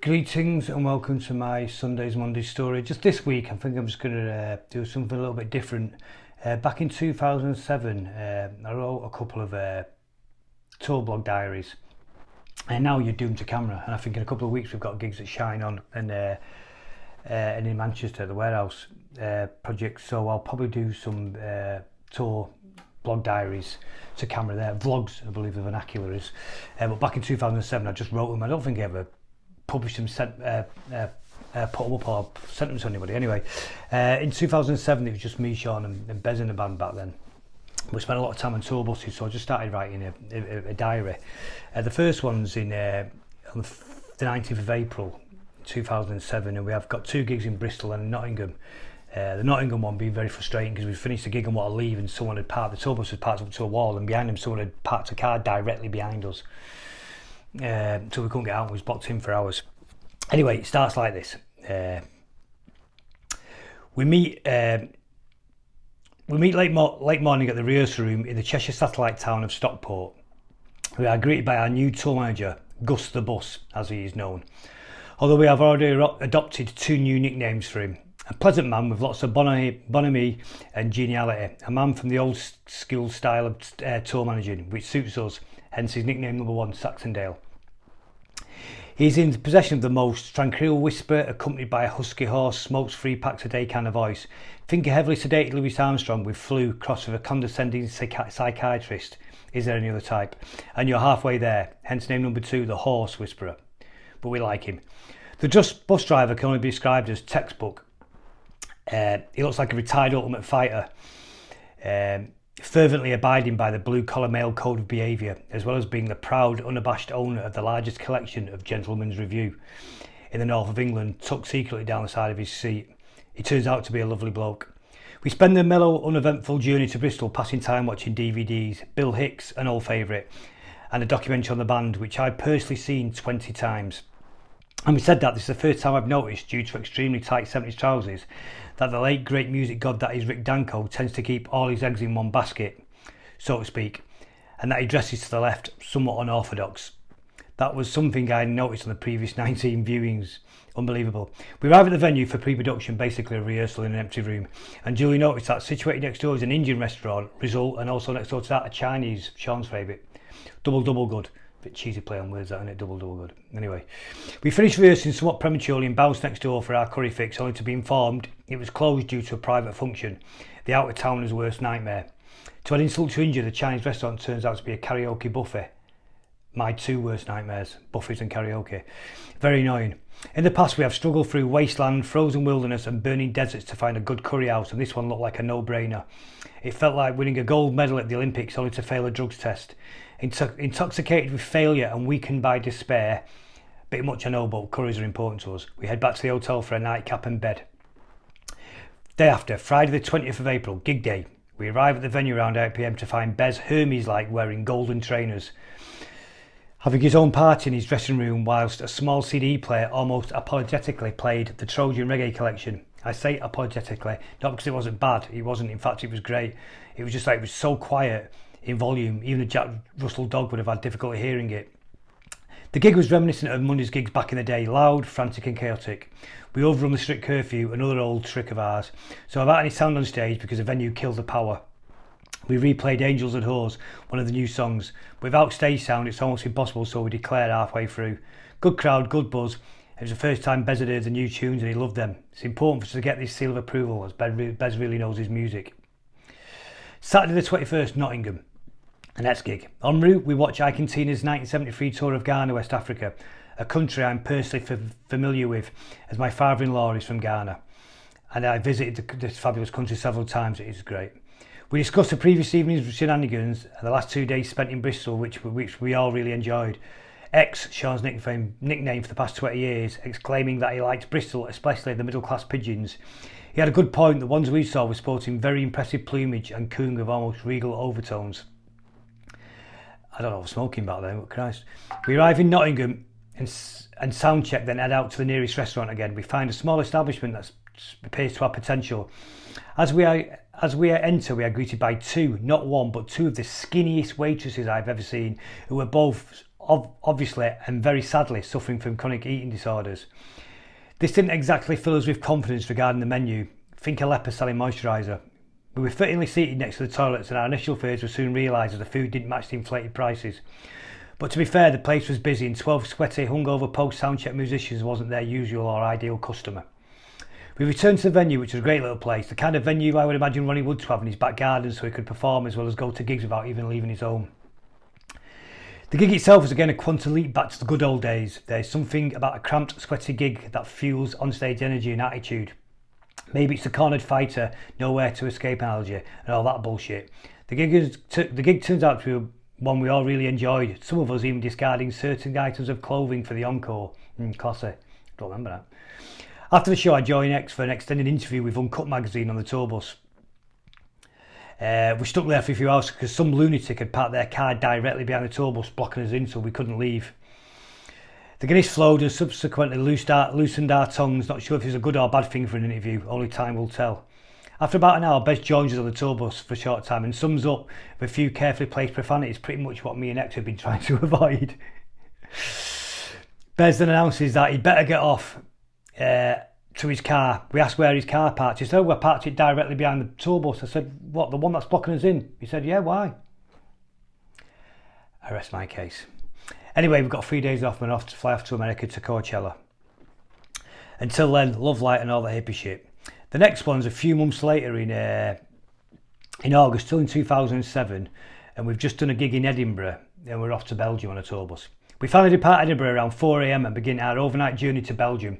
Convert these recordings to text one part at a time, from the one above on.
Greetings and welcome to my Sundays Mondays story. Just this week I think I'm just going to do something a little bit different. Back in 2007 I wrote a couple of tour blog diaries, and now you're doomed to camera, and I think in a couple of weeks we've got gigs at Shine On and in Manchester, the Warehouse project, so I'll probably do some tour blog diaries to camera there, vlogs I believe the vernacular is, but back in 2007 I just wrote them. I don't think I ever published them, put them up or sent them to anybody. Anyway, in 2007 it was just me, Sean and Bez in the band back then. We spent a lot of time on tour buses, so I just started writing a diary. The first one's on the 19th of April 2007, and we have got two gigs in Bristol and Nottingham. The Nottingham one being very frustrating because we finished the gig and wanted to leave, and someone had parked, the tour bus was parked up to a wall, and behind him someone had parked a car directly behind us. So we couldn't get out, we was blocked in for hours. Anyway, it starts like this. We meet late morning at the rehearsal room in the Cheshire satellite town of Stockport. We are greeted by our new tour manager, Gus the Bus, as he is known. Although we have already adopted two new nicknames for him. A pleasant man with lots of bonhomie and geniality. A man from the old school style of tour managing, which suits us, hence his nickname number one, Saxondale. He is in possession of the most tranquil whisper, accompanied by a husky horse, smokes 3 packs a day kind of voice. Think a heavily sedated Louis Armstrong with flu crossed with a condescending psychiatrist. Is there any other type? And you're halfway there, hence name number 2, the horse whisperer. But we like him. The bus driver can only be described as textbook. He looks like a retired ultimate fighter, fervently abiding by the blue-collar male code of behaviour, as well as being the proud, unabashed owner of the largest collection of Gentleman's Review in the north of England, tucked secretly down the side of his seat. He turns out to be a lovely bloke. We spend the mellow, uneventful journey to Bristol passing time watching DVDs, Bill Hicks, an old favourite, and a documentary on the band, which I've personally seen 20 times. And we said that this is the first time I've noticed, due to extremely tight 70s trousers, that the late great music god that is Rick Danko tends to keep all his eggs in one basket, so to speak, and that he dresses to the left, somewhat unorthodox. That was something I had noticed on the previous 19 viewings. Unbelievable. We arrive at the venue for pre-production, basically a rehearsal in an empty room, and Julie noticed that situated next door is an Indian restaurant, result, and also next door to that a Chinese, Sean's favourite. Double good. Bit cheesy play on words, that, isn't it? Double good. Anyway, we finished rehearsing somewhat prematurely and bounced next door for our curry fix, only to be informed it was closed due to a private function. The out-of-towner's worst nightmare. To add insult to injury, the Chinese restaurant turns out to be a karaoke buffet. My two worst nightmares, buffets and karaoke. Very annoying. In the past we have struggled through wasteland, frozen wilderness and burning deserts to find a good curry house, and this one looked like a no-brainer. It felt like winning a gold medal at the Olympics only to fail a drugs test. Intoxicated with failure and weakened by despair, bit much I know, but curries are important to us. We head back to the hotel for a nightcap and bed. Day after, Friday the 20th of April, gig day. We arrive at the venue around 8 PM to find Bez Hermes-like wearing golden trainers, having his own party in his dressing room, whilst a small CD player almost apologetically played the Trojan Reggae collection. I say apologetically, not because it wasn't bad, it wasn't, in fact it was great. It was just like, it was so quiet in volume, even a Jack Russell dog would have had difficulty hearing it. The gig was reminiscent of Monday's gigs back in the day, loud, frantic and chaotic. We overrun the strict curfew, another old trick of ours, so without any sound on stage because the venue killed the power. We replayed Angels and Whores, one of the new songs. Without stage sound it's almost impossible, so we declared halfway through. Good crowd, good buzz. It was the first time Bez had heard the new tunes and he loved them. It's important for us to get this seal of approval, as Bez really knows his music. Saturday the 21st, Nottingham. The next gig. En route, we watch Ike and Tina's 1973 tour of Ghana, West Africa, a country I'm personally familiar with, as my father-in-law is from Ghana, and I visited this fabulous country several times. It is great. We discussed the previous evening's shenanigans and the last 2 days spent in Bristol, which we all really enjoyed. Sean's nickname for the past 20 years, exclaiming that he liked Bristol, especially the middle-class pigeons. He had a good point. The ones we saw were sporting very impressive plumage and cooing with almost regal overtones. I don't know, I was smoking back then, but Christ. We arrive in Nottingham and sound check, then head out to the nearest restaurant again. We find a small establishment that appears to have potential. As we enter, we are greeted by two, not one, but two of the skinniest waitresses I've ever seen, who were both obviously and very sadly suffering from chronic eating disorders. This didn't exactly fill us with confidence regarding the menu. Think a leper selling moisturiser. We were fittingly seated next to the toilets and our initial fears were soon realised as the food didn't match the inflated prices. But to be fair, the place was busy and 12 sweaty, hungover post-soundcheck musicians wasn't their usual or ideal customer. We returned to the venue, which was a great little place, the kind of venue I would imagine Ronnie would have in his back garden so he could perform as well as go to gigs without even leaving his home. The gig itself was again a quantum leap back to the good old days. There's something about a cramped, sweaty gig that fuels onstage energy and attitude. Maybe it's the cornered fighter, nowhere to escape analogy and all that bullshit. The gig turns out to be one we all really enjoyed, some of us even discarding certain items of clothing for the encore. Classy. Don't remember that. After the show I joined X for an extended interview with Uncut magazine on the tour bus. We stuck there for a few hours because some lunatic had parked their car directly behind the tour bus blocking us in so we couldn't leave. The Guinness flowed and subsequently loosened our tongues, not sure if it was a good or bad thing for an interview, only time will tell. After about an hour, Bez joins us on the tour bus for a short time and sums up with a few carefully placed profanities, pretty much what me and X have been trying to avoid. Bez then announces that he'd better get off to his car. We asked where his car parked. He said, "Oh, we parked it directly behind the tour bus." I said, "What, the one that's blocking us in?" He said, "Yeah, why?" I rest my case. Anyway, we've got 3 days off and off to fly off to America to Coachella. Until then, love, light and all that hippie shit. The next one's a few months later in August, still in 2007, and we've just done a gig in Edinburgh and we're off to Belgium on a tour bus. We finally depart Edinburgh around 4 AM and begin our overnight journey to Belgium.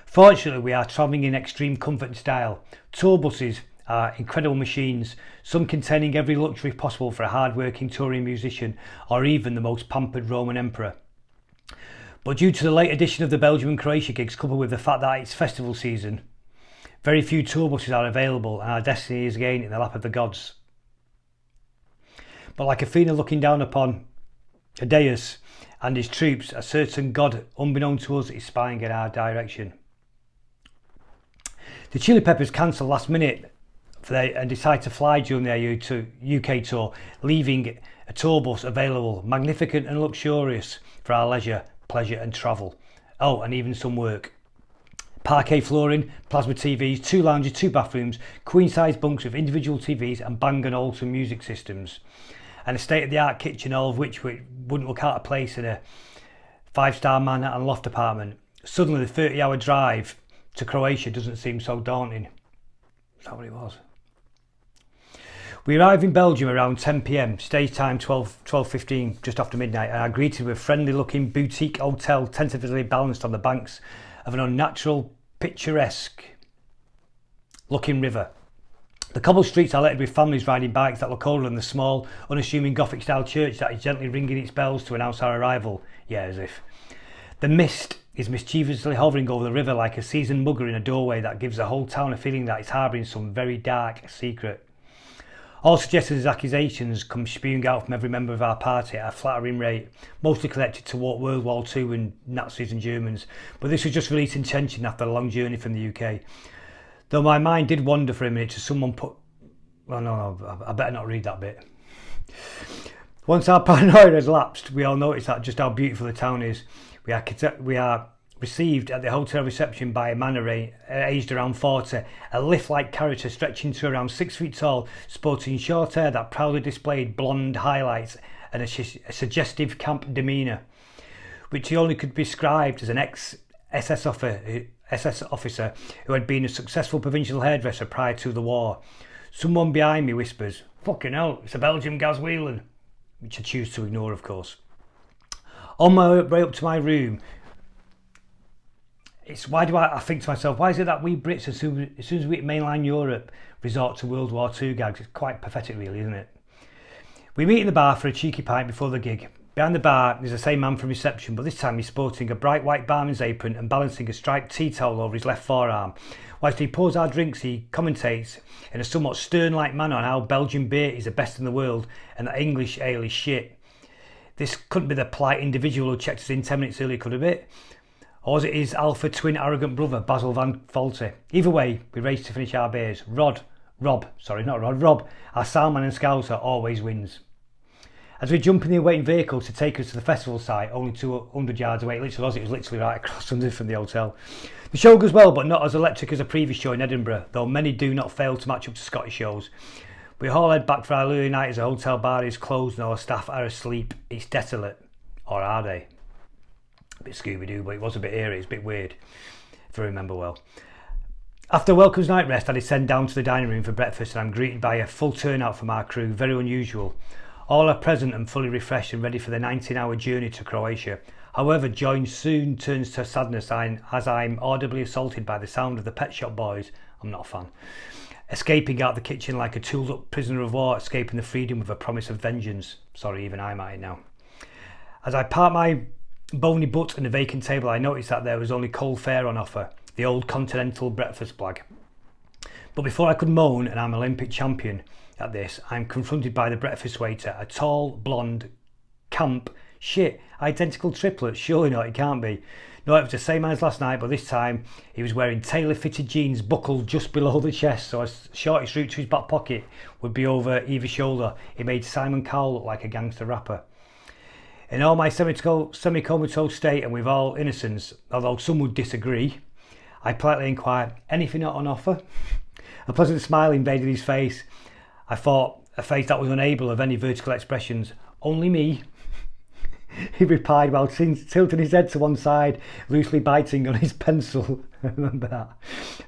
Fortunately, we are travelling in extreme comfort and style. Tour buses are incredible machines, some containing every luxury possible for a hard-working touring musician or even the most pampered Roman emperor. But due to the late addition of the Belgium and Croatia gigs, coupled with the fact that it's festival season, very few tour buses are available and our destiny is again in the lap of the gods. But like Athena looking down upon Aeneas and his troops, a certain god, unbeknown to us, is spying in our direction. The Chili Peppers cancelled last minute and decide to fly during their UK tour, leaving a tour bus available, magnificent and luxurious for our leisure, pleasure and travel. Oh, and even some work. Parquet flooring, plasma TVs, 2 lounges, 2 bathrooms, queen-size bunks with individual TVs and Bang & Olufsen music systems. And a state-of-the-art kitchen, all of which wouldn't look out of place in a 5-star Manhattan loft apartment. Suddenly the 30-hour drive to Croatia doesn't seem so daunting. Is that what it was? We arrive in Belgium around 10 PM, stage time 12:15, just after midnight, and are greeted with a friendly looking boutique hotel tentatively balanced on the banks of an unnatural, picturesque looking river. The cobble streets are littered with families riding bikes that look older than the small, unassuming Gothic style church that is gently ringing its bells to announce our arrival. Yeah, as if. The mist is mischievously hovering over the river like a seasoned mugger in a doorway that gives the whole town a feeling that it's harbouring some very dark secret. All suggestions and accusations come spewing out from every member of our party at a flattering rate, mostly connected to World War II and Nazis and Germans, but this was just releasing tension after a long journey from the UK. Though my mind did wander for a minute to someone put... Well, no, I better not read that bit. Once our paranoia has lapsed, we all notice that just how beautiful the town is. We are received at the hotel reception by a man aged around 40, a lift-like character stretching to around 6 feet tall, sporting short hair that proudly displayed blonde highlights and a suggestive camp demeanour, which he only could be described as an ex-SS officer who had been a successful provincial hairdresser prior to the war. Someone behind me whispers, "Fucking hell, it's a Belgian Gaz Whelan," which I choose to ignore, of course. On my way up to my room, I think to myself, why is it that we Brits, as soon as we hit mainland Europe, resort to World War II gags? It's quite pathetic, really, isn't it? We meet in the bar for a cheeky pint before the gig. Behind the bar is the same man from reception, but this time he's sporting a bright white barman's apron and balancing a striped tea towel over his left forearm. Whilst he pours our drinks, he commentates in a somewhat stern-like manner on how Belgian beer is the best in the world and that English ale is shit. This couldn't be the polite individual who checked us in 10 minutes earlier, could have it? Or was it his alpha twin arrogant brother, Basil Van Volte? Either way, we race to finish our beers. Rob, our Salman and Scouser always wins. As we jump in the awaiting vehicle to take us to the festival site, only 200 yards away, it literally was literally right across from the hotel. The show goes well, but not as electric as a previous show in Edinburgh, though many do not fail to match up to Scottish shows. We all head back for our early night as the hotel bar is closed and all the staff are asleep. It's desolate. Or are they? A bit Scooby-Doo, but it was a bit eerie, it's a bit weird, if I remember well. After Welcome's night rest, I descend down to the dining room for breakfast and I'm greeted by a full turnout from our crew, very unusual. All are present and fully refreshed and ready for the 19-hour journey to Croatia. However, joy soon turns to sadness as I'm audibly assaulted by the sound of the Pet Shop Boys, I'm not a fan, escaping out the kitchen like a tooled-up prisoner of war, escaping the freedom with a promise of vengeance. Sorry, even I might now. As I park my bony butt in a vacant table, I noticed that there was only cold fare on offer, the old continental breakfast blag. But before I could moan, and I'm Olympic champion at this, I'm confronted by the breakfast waiter, a tall, blonde, camp, identical triplet. Surely not, it can't be. No, it was the same as last night, but this time he was wearing tailor-fitted jeans buckled just below the chest, so as shortest route to his back pocket would be over either shoulder. It made Simon Cowell look like a gangster rapper. In all my semi-comatose state and with all innocence, although some would disagree, I politely inquired, anything not on offer? A pleasant smile invaded his face. I thought, a face that was unable of any vertical expressions. Only me? He replied while tilting his head to one side, loosely biting on his pencil. I remember that.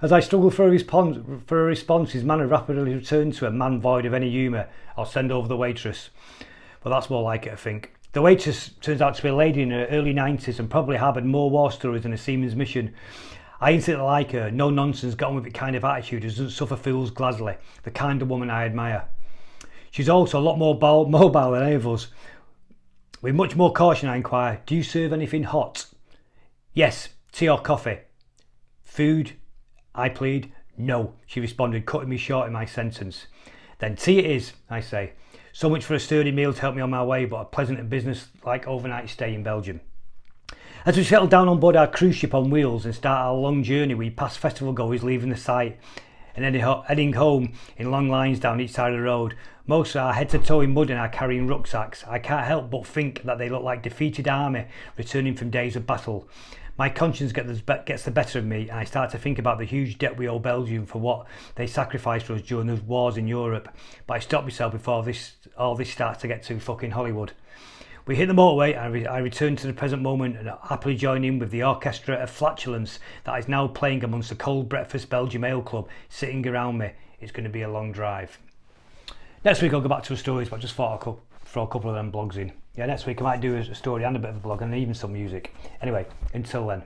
As I struggled for a response, his manner rapidly returned to a man void of any humour. I'll send over the waitress. Well, that's more like it, I think. The waitress turns out to be a lady in her early 90s and probably harboured more war stories than a seaman's mission. I instantly like her, no nonsense, got on with it kind of attitude, doesn't suffer fools gladly, the kind of woman I admire. She's also a lot more mobile than any of us. With much more caution I inquire, do you serve anything hot? Yes, tea or coffee. Food? I plead. No, she responded, cutting me short in my sentence. Then tea it is, I say. So much for a sturdy meal to help me on my way, but a pleasant and business-like overnight stay in Belgium. As we settle down on board our cruise ship on wheels and start our long journey, we pass festival goers leaving the site and heading home in long lines down each side of the road. Most are head to toe in mud and are carrying rucksacks. I can't help but think that they look like defeated army returning from days of battle. My conscience gets the better of me and I start to think about the huge debt we owe Belgium for what they sacrificed for us during those wars in Europe. But I stop myself before all this starts to get too fucking Hollywood. We hit the motorway and I return to the present moment and happily join in with the orchestra of flatulence that is now playing amongst the cold breakfast Belgium Ale Club sitting around me. It's going to be a long drive. Next week I'll go back to the stories, but I just thought I'll throw a couple of them blogs in. Yeah, next week I might do a story and a bit of a blog and even some music. Anyway, until then.